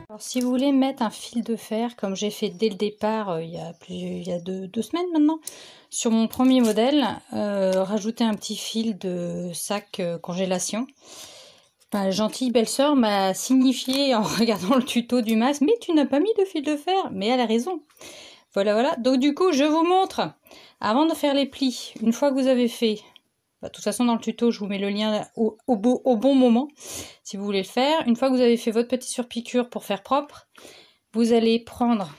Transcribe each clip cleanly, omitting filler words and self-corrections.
Alors, si vous voulez mettre un fil de fer, comme j'ai fait dès le départ, il y a deux semaines maintenant, sur mon premier modèle, rajouter un petit fil de sac congélation. Ma gentille belle-sœur m'a signifié en regardant le tuto du masque, mais tu n'as pas mis de fil de fer, mais elle a raison. Voilà, voilà. Donc du coup, je vous montre, avant de faire les plis, une fois que vous avez fait, de toute façon dans le tuto, je vous mets le lien au bon moment, si vous voulez le faire. Une fois que vous avez fait votre petite surpiqûre pour faire propre, vous allez prendre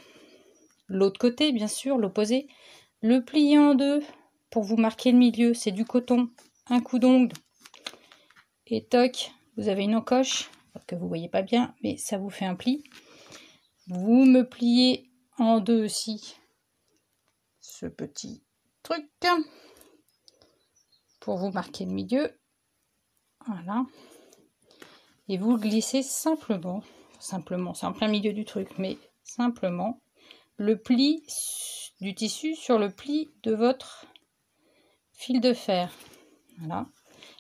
l'autre côté, bien sûr, l'opposé, le plier en deux pour vous marquer le milieu, c'est du coton, un coup d'ongle, et toc, vous avez une encoche, que vous voyez pas bien, mais ça vous fait un pli. Vous me pliez en deux aussi ce petit truc pour vous marquer le milieu. Voilà. Et vous le glissez simplement, c'est en plein milieu du truc, mais simplement le pli du tissu sur le pli de votre fil de fer. Voilà.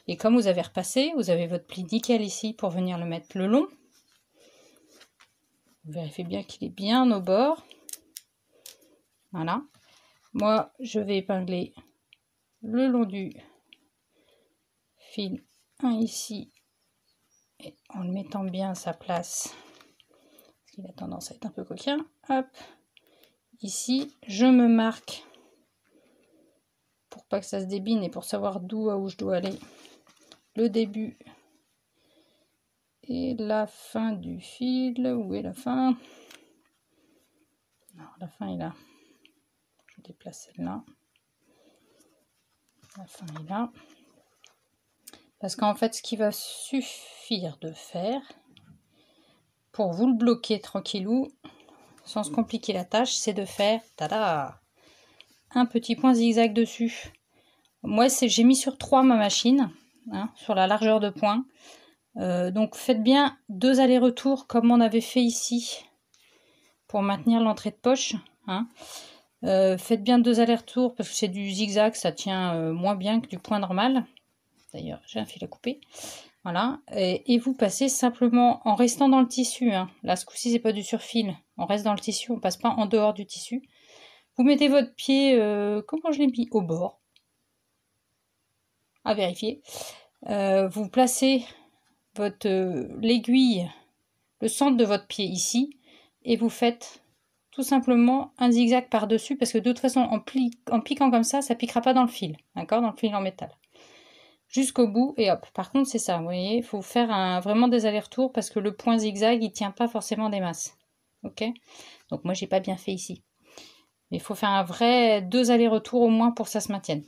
Et comme vous avez repassé, vous avez votre pli nickel ici pour venir le mettre le long. Vous vérifiez bien qu'il est bien au bord. Voilà. Moi, je vais épingler le long du fil, un ici, et en le mettant bien à sa place, parce qu'il a tendance à être un peu coquin. Hop, ici, je me marque pour pas que ça se débine et pour savoir d'où à où je dois aller. Le début et la fin du fil. Où est la fin? Non, la fin est là. Je déplace celle-là. La fin est là. Parce qu'en fait, ce qui va suffire de faire pour vous le bloquer tranquillou, sans se compliquer la tâche, c'est de faire tada, un petit point zigzag dessus. Moi, j'ai mis sur 3 ma machine, hein, sur la largeur de point. Donc faites bien 2 allers-retours comme on avait fait ici pour maintenir l'entrée de poche, hein. Faites bien 2 allers-retours parce que c'est du zigzag, ça tient moins bien que du point normal. D'ailleurs, j'ai un fil à couper. Voilà, et vous passez simplement en restant dans le tissu, hein. Là, ce coup-ci, c'est pas du surfil, on reste dans le tissu, on passe pas en dehors du tissu. Vous mettez votre pied, comment je l'ai mis? Au bord. À vérifier. Vous placez l'aiguille, le centre de votre pied ici, et vous faites tout simplement un zigzag par-dessus, parce que de toute façon, en piquant comme ça piquera pas dans le fil, d'accord, dans le fil en métal. Jusqu'au bout, et hop. Par contre, c'est ça, vous voyez, il faut faire vraiment des allers-retours, parce que le point zigzag, il tient pas forcément des masses. Ok? Donc moi, j'ai pas bien fait ici. Mais il faut faire un vrai 2 allers-retours au moins pour que ça se maintienne.